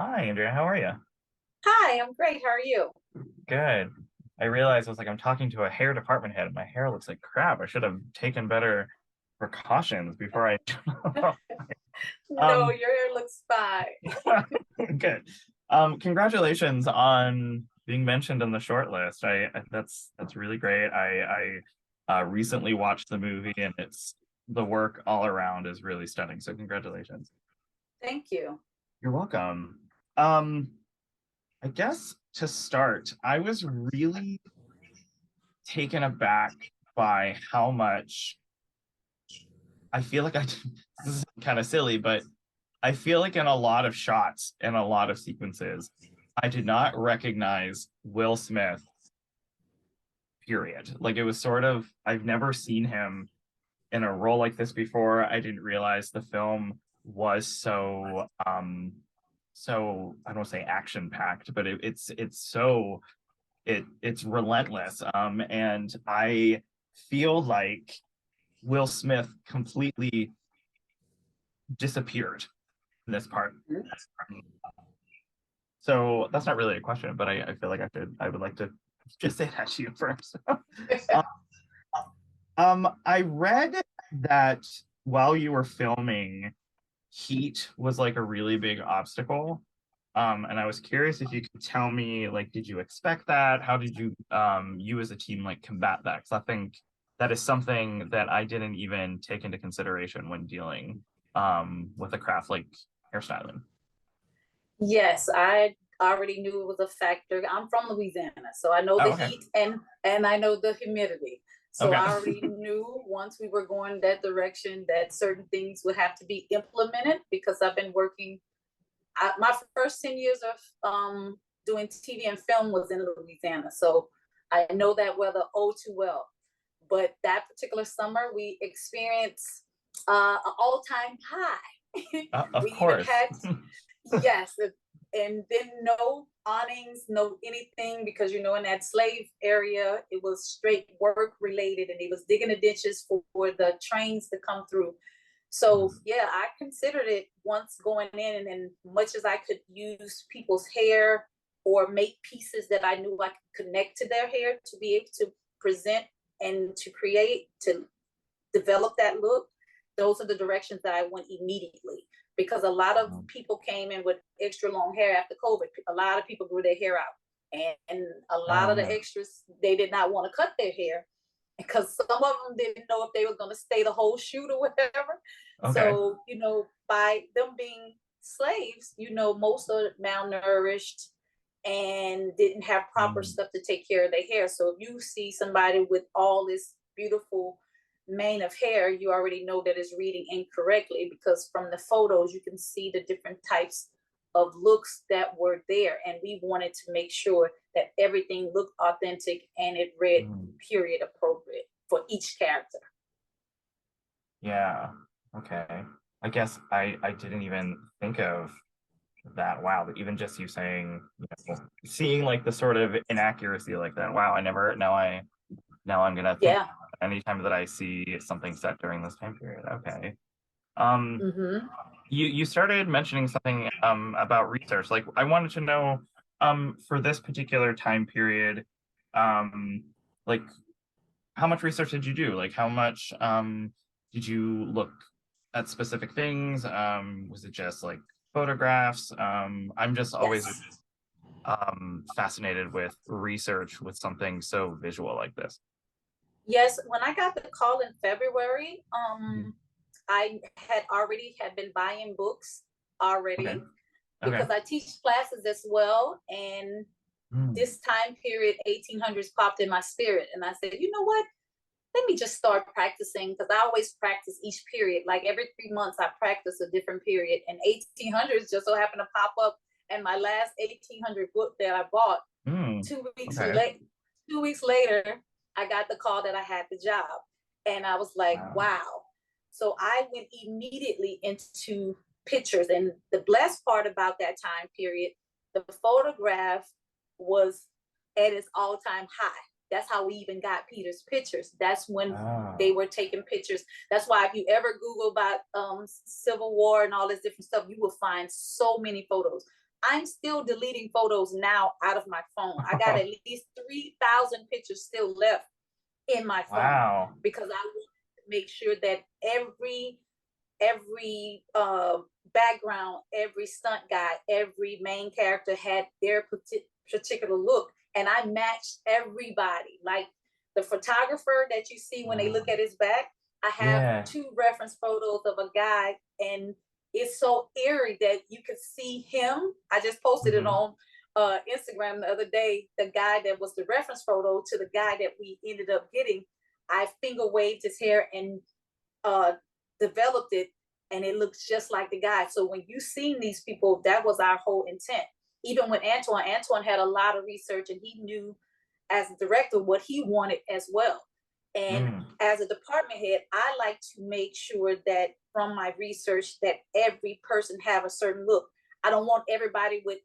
Hi, Andrea. How are you? Hi, I'm great. How are you? Good. I realized I was like, I'm talking to a hair department head. My hair looks like crap. I should have taken better precautions before I. No, um, your hair looks fine. good. Congratulations on being mentioned in the short list. That's really great. I recently watched the movie and it's the work all around is really stunning. So congratulations. Thank you. You're welcome. Um, I guess to start, I was really taken aback by how much I feel like this is kind of silly, but I feel like in a lot of shots and a lot of sequences, I did not recognize Will Smith, period. Like it was sort of, I've never seen him in a role like this before. I didn't realize the film was so I don't want to say action packed, but it's so it's relentless. And I feel like Will Smith completely disappeared in this part. So that's not really a question, but I feel like I would like to just say that to you first. um, I read that while you were filming, heat was like a really big obstacle. And I was curious if you could tell me, like, did you expect that? How did you as a team, like, combat that? Because I think that is something that I didn't even take into consideration when dealing with a craft like hairstyling. Yes, I already knew it was a factor. I'm from Louisiana, so I know the Oh, okay. heat and I know the humidity. So Okay. I already knew once we were going that direction that certain things would have to be implemented because I've been working. My first 10 years of doing TV and film was in Louisiana, so I know that weather oh too well. But that particular summer, we experienced an all-time high. Of We even course. had, yes, and then no awnings, no anything, because in that slave area, it was straight work related, and they was digging the ditches for the trains to come through. So yeah, I considered it once going in, and much as I could use people's hair or make pieces that I knew I could connect to their hair to be able to present and to create, to develop that look, those are the directions that I went immediately. Because a lot of people came in with extra long hair after COVID. A lot of people grew their hair out. And a lot Oh of the yeah. extras, they did not want to cut their hair because some of them didn't know if they were going to stay the whole shoot or whatever. Okay. So, by them being slaves, most are malnourished and didn't have proper Mm. stuff to take care of their hair. So if you see somebody with all this beautiful mane of hair, you already know that it's reading incorrectly because from the photos you can see the different types of looks that were there, and we wanted to make sure that everything looked authentic and it read Mm. period appropriate for each character. Yeah. Okay. I guess I didn't even think of that. Wow, but even just you saying, seeing like the sort of inaccuracy like that. Wow, I never now I'm gonna think Yeah. anytime that I see something set during this time period. Okay. Um, Mm-hmm. you started mentioning something about research. Like I wanted to know for this particular time period, like how much research did you do? Like how much did you look at specific things? Was it just like photographs? I'm just always Yes. fascinated with research with something so visual like this. Yes. When I got the call in February, Mhm. I had been buying books Okay. already Okay. because I teach classes as well. And Mm. this time period, 1800s, popped in my spirit. And I said, you know what? Let me just start practicing because I always practice each period. Like every 3 months, I practice a different period. And 1800s just so happened to pop up. And my last 1800 book that I bought Mm. 2 weeks Okay. late, 2 weeks later, I got the call that I had the job. And I was like, Wow. wow. So I went immediately into pictures. And the blessed part about that time period, the photograph was at its all-time high. That's how we even got Peter's pictures. That's when they Oh. were taking pictures. That's why if you ever Google about Civil War and all this different stuff, you will find so many photos. I'm still deleting photos now out of my phone. I got at least 3,000 pictures still left in my phone. Wow. Because I want to make sure that every background, every stunt guy, every main character had their particular look, and I matched everybody. Like the photographer that you see when they look at his back, I have 2 reference photos of a guy, and it's so eerie that you can see him. I just posted it on Instagram the other day. The guy that was the reference photo to the guy that we ended up getting, I finger waved his hair and developed it, and it looks just like the guy. So when you seen these people, that was our whole intent. Even with Anton had a lot of research, and he knew as a director what he wanted as well. And as a department head, I like to make sure that from my research that every person have a certain look. I don't want everybody with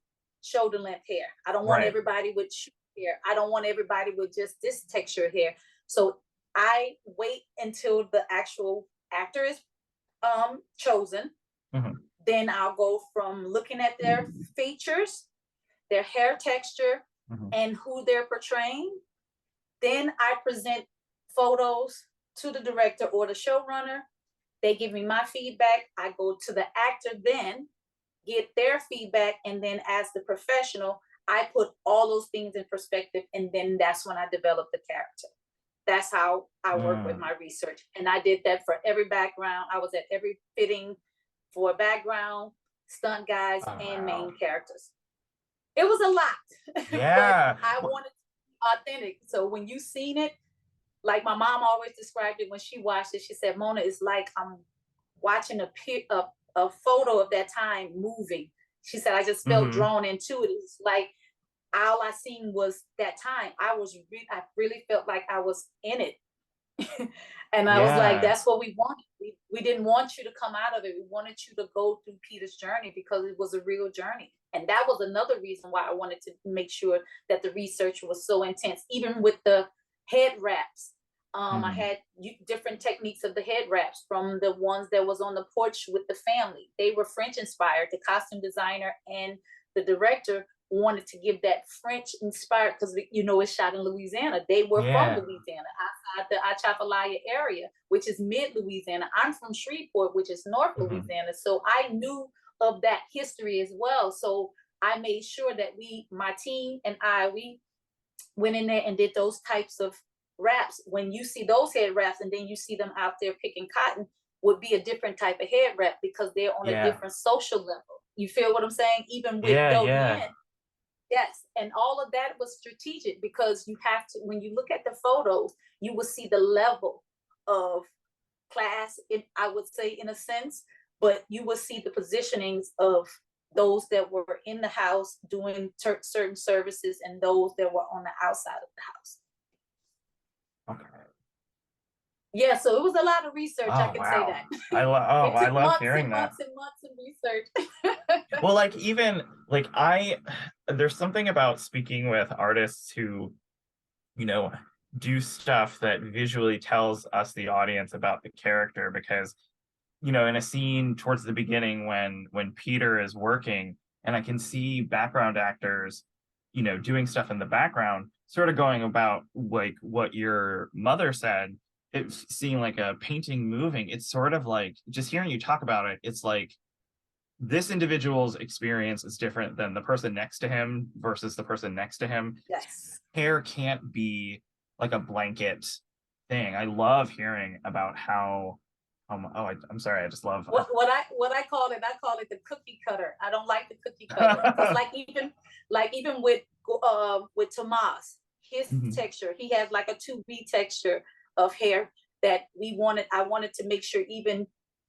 shoulder length hair. I don't want everybody with short hair. I don't want everybody with just this texture hair. So I wait until the actual actor is chosen. Then I'll go from looking at their features, their hair texture, and who they're portraying. Then I present photos to the director or the showrunner. They give me my feedback. I go to the actor, then get their feedback, and then as the professional, I put all those things in perspective, and then that's when I develop the character. That's how I work with my research. And I did that for every background. I was at every fitting for background, stunt guys, and main characters. It was a lot. Yeah. But I wanted to be authentic. So when you seen it, like my mom always described it when she watched it, she said, Mona, it's like I'm watching a photo of that time moving. She said, I just felt drawn into it. It's like all I seen was that time. I really felt like I was in it. And I was like, that's what we wanted. We didn't want you to come out of it. We wanted you to go through Peter's journey because it was a real journey. And that was another reason why I wanted to make sure that the research was so intense, even with the head wraps. I had different techniques of the head wraps, from the ones that was on the porch with the family. They were French inspired. The costume designer and the director wanted to give that French inspired, because it's shot in Louisiana. They were from Louisiana, outside the Atchafalaya area, which is mid Louisiana. I'm from Shreveport, which is North Louisiana. So I knew of that history as well. So I made sure that my team and we went in there and did those types of wraps. When you see those head wraps and then you see them out there picking cotton, would be a different type of head wrap because they're on a different social level. You feel what I'm saying? Even with those men. Yes, and all of that was strategic because you have to, when you look at the photos, you will see the level of class, I would say, in a sense, but you will see the positionings of those that were in the house doing certain services and those that were on the outside of the house. Okay. Yeah, so it was a lot of research. I can say that. I love hearing that. Months and months of research. Well, there's something about speaking with artists who, do stuff that visually tells us, the audience, about the character, because, in a scene towards the beginning when Peter is working, and I can see background actors, doing stuff in the background, sort of going about like what your mother said. It's seeing like a painting moving. It's sort of like, just hearing you talk about it, it's like this individual's experience is different than the person next to him versus the person next to him. Yes. Hair can't be like a blanket thing. I love hearing about how I'm sorry, I just love what I call it. I call it the cookie cutter. I don't like the cookie cutter because even with Tomas, his texture, he has like a 2B texture of hair that I wanted to make sure even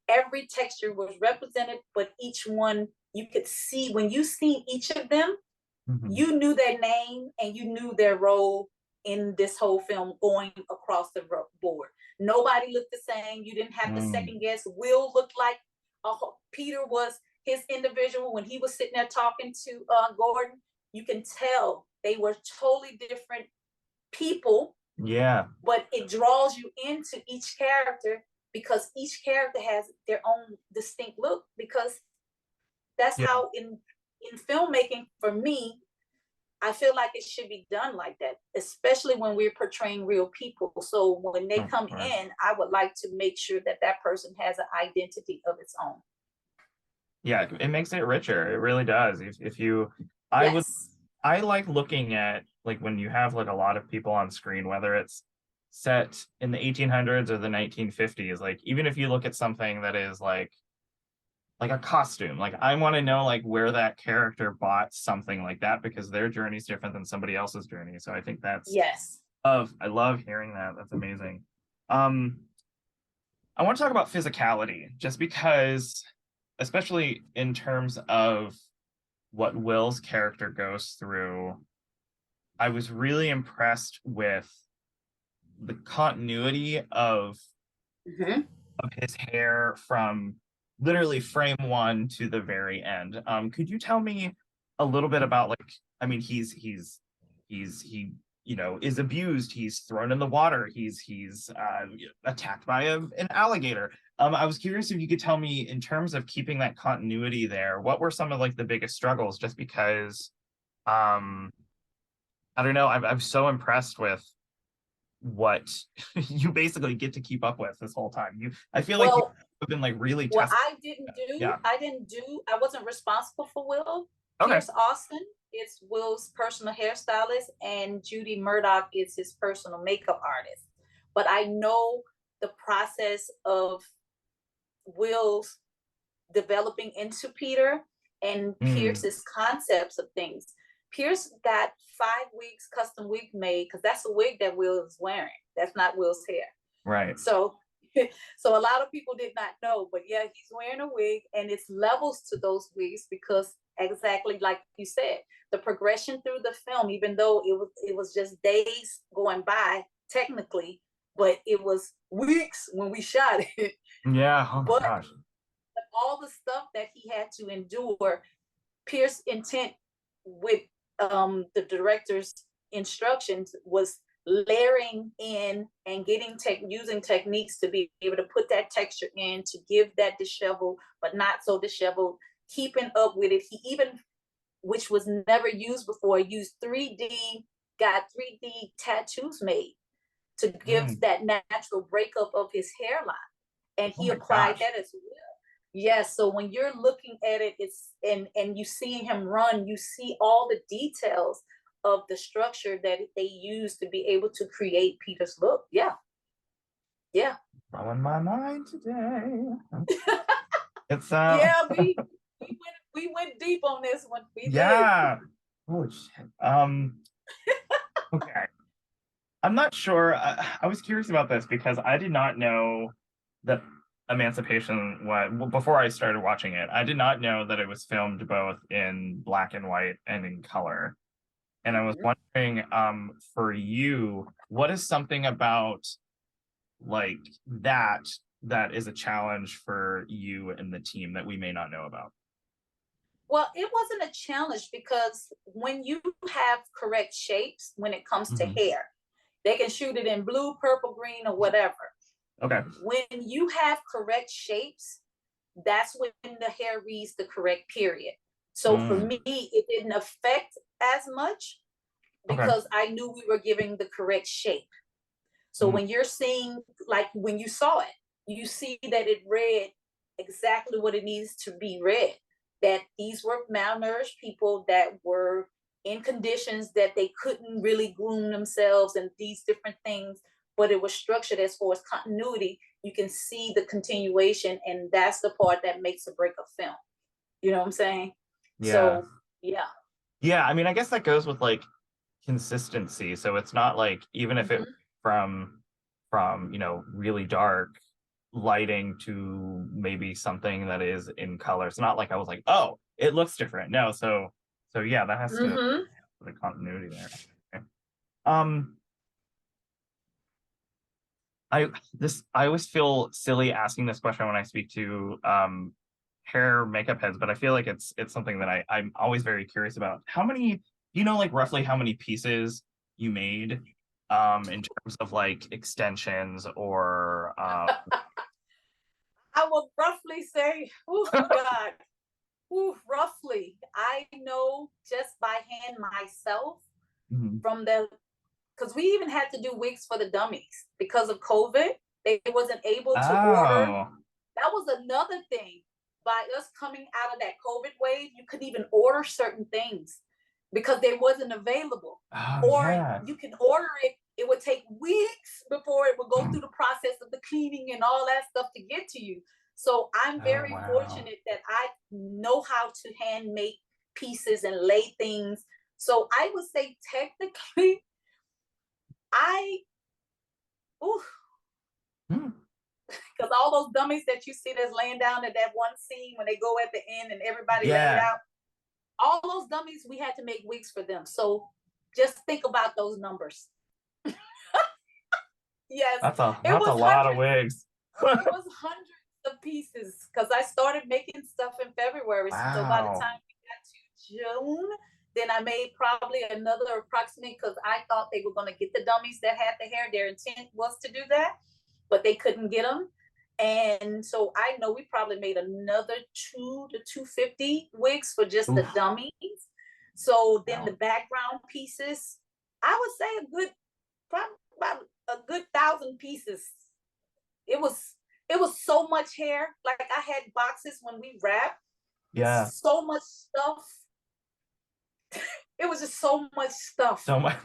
every texture was represented, but each one you could see. When you see each of them, you knew their name and you knew their role in this whole film going across the board. Nobody looked the same. You didn't have to second guess. Will looked like Peter was his individual when he was sitting there talking to Gordon. You can tell they were totally different people. Yeah. But it draws you into each character because each character has their own distinct look, because that's how in in filmmaking, for me, I feel like it should be done like that, especially when we're portraying real people. So when they come in, I would like to make sure that that person has an identity of its own. Yeah, it makes it richer. It really does. If you, Yes. I like looking at like when you have like a lot of people on screen, whether it's set in the 1800s or the 1950s, like even if you look at something that is like a costume, like I want to know like where that character bought something like that because their journey is different than somebody else's journey. So I think that's Yes. I love hearing that. That's amazing. I want to talk about physicality just because, especially in terms of what Will's character goes through, I was really impressed with the continuity of his hair from literally frame one to the very end. Could you tell me a little bit about like, I mean, he you know is abused, he's thrown in the water, he's attacked by an alligator. I was curious if you could tell me in terms of keeping that continuity there, what were some of like the biggest struggles? Just because I don't know, I'm so impressed with what you basically get to keep up with this whole time. I feel like Well, you've been like really what tested. Yeah. I wasn't responsible for Will. Okay. Pierce Austin is Will's personal hairstylist, and Judy Murdoch is his personal makeup artist. But I know the process of Will's developing into Peter and Pierce's concepts of things. Pierce got 5 weeks custom wig made because that's a wig that Will is wearing. That's not Will's hair. Right. So so a lot of people did not know, but yeah, he's wearing a wig, and it's levels to those wigs because exactly like you said, the progression through the film, even though it was just days going by technically, but it was weeks when we shot it. Yeah. Oh my but gosh. all the stuff that he had to endure, Pierce's intent with the director's instructions was layering in and using techniques to be able to put that texture in to give that disheveled, but not so disheveled, keeping up with it. He even, which was never used before, used 3D, got 3D tattoos made to give that natural breakup of his hairline. And he applied that as well. Yes, so when you're looking at it, it's and you see him run, you see all the details of the structure that they use to be able to create Peter's look. Yeah. Yeah. On my mind today. It's yeah, we went deep on this one. We yeah. Did. Holy shit. Okay. I'm not sure. I was curious about this because I did not know that Emancipation, before I started watching it, I did not know that it was filmed both in black and white and in color. And I was wondering, for you, what is something about like that is a challenge for you and the team that we may not know about? Well, it wasn't a challenge because when you have correct shapes when it comes to hair, they can shoot it in blue, purple, green, or whatever. Okay. When you have correct shapes, that's when the hair reads the correct period. So for me, it didn't affect as much because I knew we were giving the correct shape. So when you're seeing, like when you saw it, you see that it read exactly what it needs to be read. That these were malnourished people that were in conditions that they couldn't really groom themselves and these different things, but it was structured as far as continuity. You can see the continuation, and that's the part that makes or break a film. You know what I'm saying? Yeah. So, yeah. Yeah, I mean, I guess that goes with like consistency. So it's not like even if it from really dark lighting to maybe something that is in color. It's not like I was like, oh, it looks different. No, so yeah, that has to the continuity there. Okay. I always feel silly asking this question when I speak to hair makeup heads, but I feel like it's something that I'm always very curious about. How many, like roughly how many pieces you made in terms of like extensions or I would roughly say, oh God, Ooh, roughly, I know just by hand myself Mhm. from the, because we even had to do wigs for the dummies because of COVID. They wasn't able to order. Oh, That was another thing. By us coming out of that COVID wave, you couldn't even order certain things because they wasn't available. oh Or yeah. you can order it, it would take weeks before it would go through the process of the cleaning and all that stuff to get to you. So I'm Oh very wow. fortunate that I know how to hand make pieces and lay things. So I would say technically, I, ooh, Hmm. because all those dummies that you see that's laying down at that one scene when they go at the end and everybody laid Yeah, out, all those dummies, we had to make wigs for them. So just think about those numbers. Yes, it that's a was lot of hundreds. wigs. It was hundreds of pieces because I started making stuff in February. So by the Wow. time we got to June, then I made probably another approximate because I thought they were going to get the dummies that had the hair. Their intent was to do that, but they couldn't get them. And so I know we probably made another 2 to 250 wigs for just the Oof. dummies. So then the Wow. background pieces, I would say a good, probably about a good 1,000 pieces. It was it was so much hair. Like I had boxes when we wrapped, Yeah. so much stuff. It was just so much stuff. So much.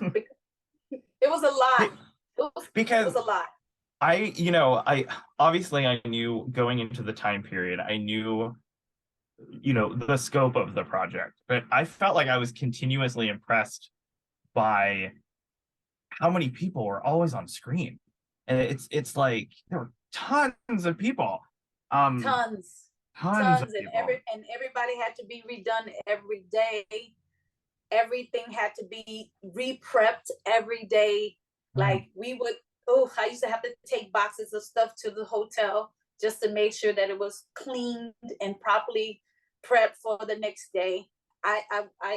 It was a lot. It Because was a lot. I obviously I knew going into the time period, I knew, the scope of the project, but I felt like I was continuously impressed by how many people were always on screen. And it's like there were tons of people. Um, Tons, tons of tons, people. and everybody had to be redone every day. Everything had to be re-prepped every day. Mm. Like we would, oh, I used to have to take boxes of stuff to the hotel just to make sure that it was cleaned and properly prepped for the next day. I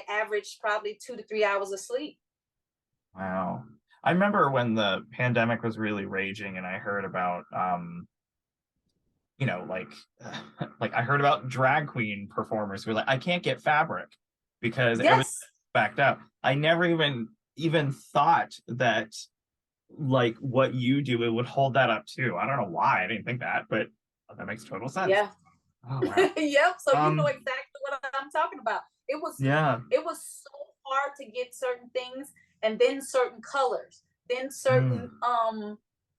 averaged probably 2 to 3 hours of sleep. Wow. I remember when the pandemic was really raging and I heard about like like I heard about drag queen performers who were like, I can't get fabric because everything's Yes, backed up. I never even thought that like what you do, it would hold that up too. I don't know why I didn't think that, but that makes total sense. yeah. Oh wow. Yep. So you know Um, exactly what I'm talking about. It was yeah. it was so hard to get certain things and then certain colors, then Mm.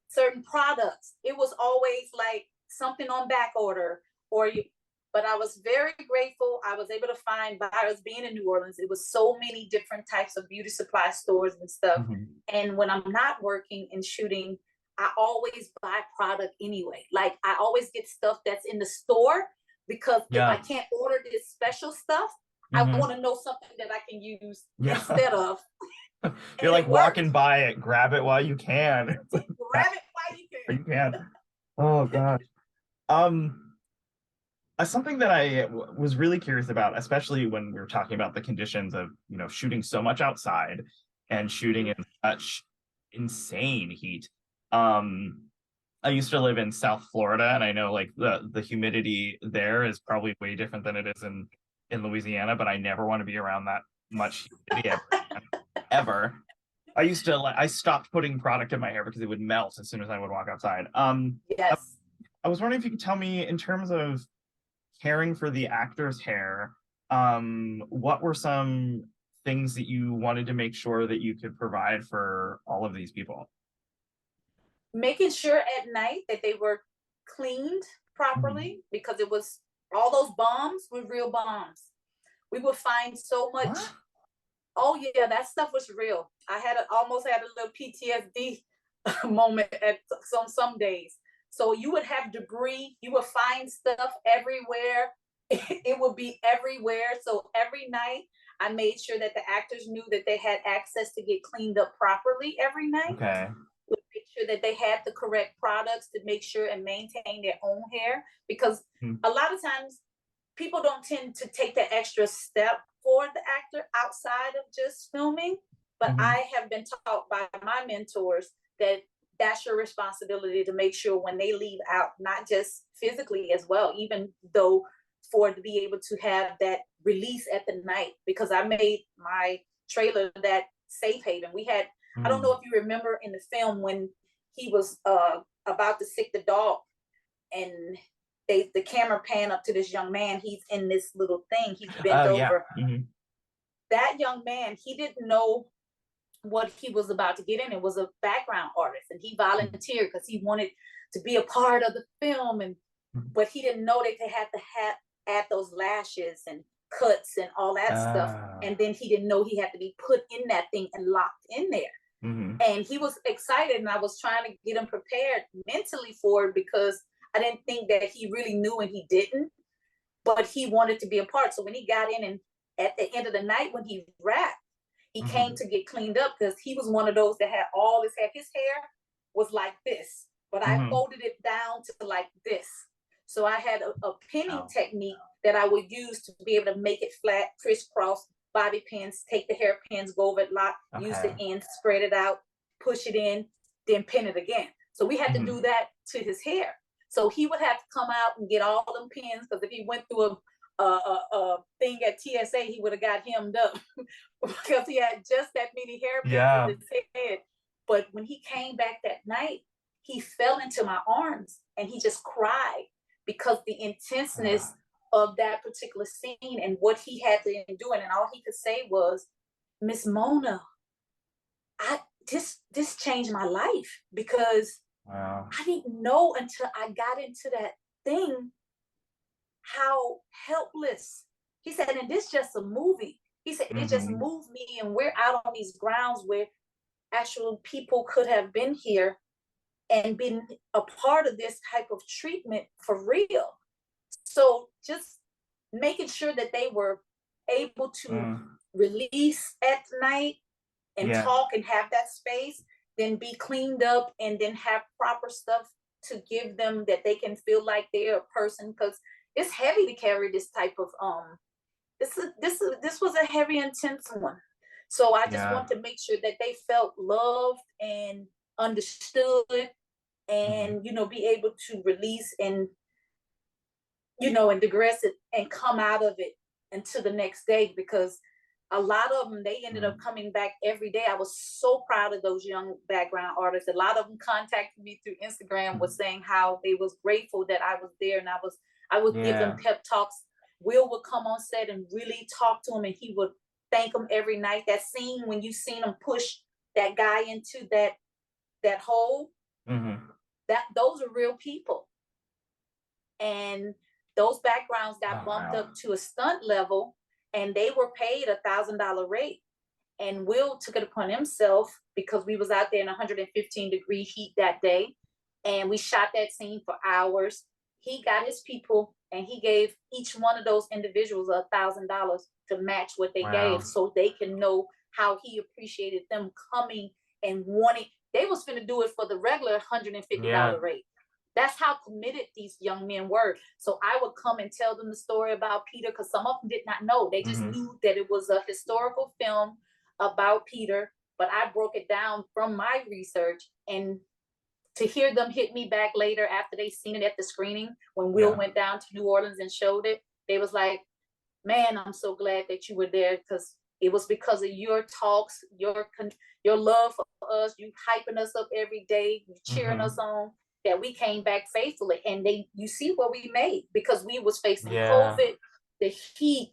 certain products. It was always like something on back order or you, but I was very grateful. I was able to find by us being in New Orleans, it was so many different types of beauty supply stores and stuff. Mhm. And when I'm not working and shooting, I always buy product anyway. Like I always get stuff that's in the store because if I Yeah. can't order this special stuff, I Hmm. want to know something that I can use Yeah. instead of, You're and like it walking worked. by it, grab it while you can. It's like, Grab it while you you can. can. Oh gosh. Um, something that was really curious about, especially when we were talking about the conditions of, shooting so much outside and shooting in such insane heat. Um, I used to live in South Florida, and I know like the humidity there is probably way different than it is in Louisiana, but I never want to be around that much humidity ever again. Ever. I stopped putting product in my hair because it would melt as soon as I would walk outside. I, Yes. I was wondering if you could tell me in terms of caring for the actor's hair, what were some things that you wanted to make sure that you could provide for all of these people? Making sure at night that they were cleaned Mhm. properly because it was all those bombs were real bombs. We would find so much. What? Oh yeah, that stuff was real. Almost had a little PTSD moment at some days. So you would have debris, you would find stuff everywhere. It would be everywhere. So every night I made sure that the actors knew that they had access to get cleaned up properly every night. Okay. Would make sure that they had the correct products to make sure and maintain their own hair because Hmm. a lot of times people don't tend to take the extra step for the actor outside of just filming. But Mhm. I have been taught by my mentors that that's your responsibility to make sure when they leave out, not just physically as well, even though for it to be able to have that release at the night, because I made my trailer that safe haven. We had, I don't know if you remember in the film when he was about to sick the dog, and the camera pan up to this young man. He's in this little thing. He's bent over. That young man, he didn't know what he was about to get in. It was a background artist, and he volunteered because he wanted to be a part of the film, and but he didn't know that they had to add those lashes and cuts and all that stuff. And then he didn't know he had to be put in that thing and locked in there. And he was excited, and I was trying to get him prepared mentally for it, because I didn't think that he really knew, and he didn't, but he wanted to be a part. So when he got in, and at the end of the night when he wrapped, he came to get cleaned up, because he was one of those that had all his hair. His hair was like this, but I folded it down to like this. So I had a pinning technique that I would use to be able to make it flat, crisscross, bobby pins, take the hairpins, go over it, lock, use the end, spread it out, push it in, then pin it again. So we had to do that to his hair. So he would have to come out and get all them pins, because if he went through a thing at TSA, he would have got hemmed up because he had just that many hairpins in his head. But when he came back that night, he fell into my arms and he just cried, because the intenseness of that particular scene and what he had to endure. And all he could say was, Miss Mona, this changed my life, because I didn't know until I got into that thing how helpless. He said, and this just a movie. He said, it just moved me, and we're out on these grounds where actual people could have been here and been a part of this type of treatment for real. So just making sure that they were able to release at night and talk and have that space, then be cleaned up, and then have proper stuff to give them that they can feel like they're a person, because it's heavy to carry this type of this was a heavy, intense one. So I just want to make sure that they felt loved and understood, and be able to release and and digress it and come out of it until the next day, because a lot of them, they ended up coming back every day. I was so proud of those young background artists. A lot of them contacted me through Instagram, was saying how they was grateful that I was there, and I would give them pep talks. Will would come on set and really talk to him, and he would thank them every night. That scene when you seen him push that guy into that hole, that those are real people. And those backgrounds got bumped up to a stunt level, and they were paid $1,000 rate. And Will took it upon himself, because we was out there in 115-degree heat that day, and we shot that scene for hours. He got his people, and he gave each one of those individuals $1,000 to match what they gave, so they can know how he appreciated them coming and wanting. They was finna do it for the regular $150 rate. That's how committed these young men were. So I would come and tell them the story about Peter, because some of them did not know. They just knew that it was a historical film about Peter, but I broke it down from my research. And to hear them hit me back later after they seen it at the screening, when Will went down to New Orleans and showed it, they was like, man, I'm so glad that you were there, because it was because of your talks, your love for us, you hyping us up every day, you cheering us on, that we came back faithfully. And you see what we made, because we was facing COVID, the heat,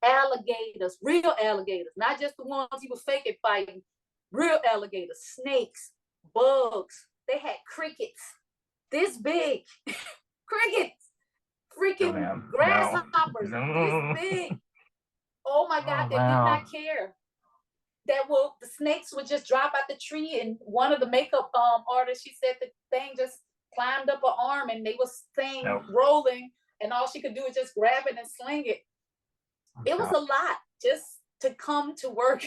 alligators, real alligators, not just the ones he was faking fighting, real alligators, snakes, bugs. They had crickets this big, crickets, freaking grasshoppers this big. Oh my God, they did not care. The snakes would just drop out the tree, and one of the makeup artists, she said the thing just climbed up her arm, and they was saying rolling, and all she could do was just grab it and sling it. It was a lot just to come to work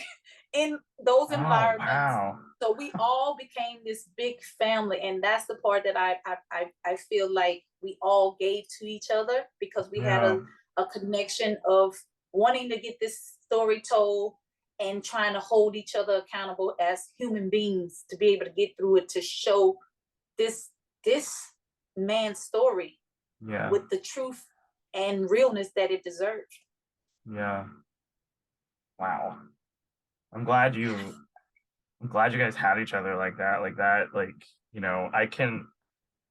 in those environments. So we all became this big family, and that's the part that I feel like we all gave to each other, because we had a connection of wanting to get this story told and trying to hold each other accountable as human beings to be able to get through it, to show this man's story with the truth and realness that it deserved. Yeah. Wow. I'm glad you guys had each other like that. Like, you know, I can,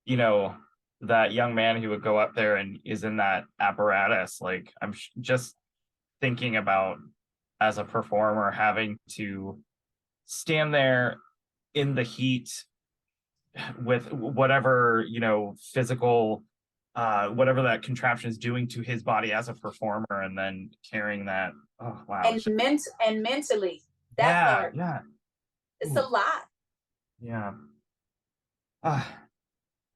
you know, that young man who would go up there and is in that apparatus, like I'm just thinking about as a performer having to stand there in the heat with whatever, you know, physical whatever that contraption is doing to his body as a performer, and then carrying that. Oh wow. And mentally, that Yeah, part, yeah. it's Ooh, a lot. yeah. Uh,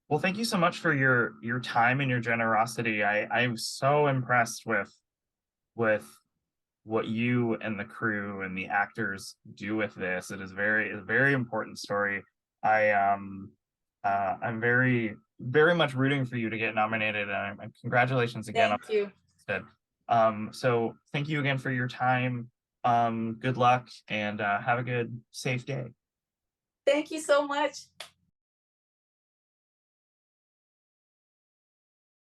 well, thank you so much for your time and your generosity. I'm so impressed with what you and the crew and the actors do with this. It is a very important story. I'm very much rooting for you to get nominated, and congratulations again on Thank you. that. So thank you again for your time. Good luck, and have a good, safe day. Thank you so much.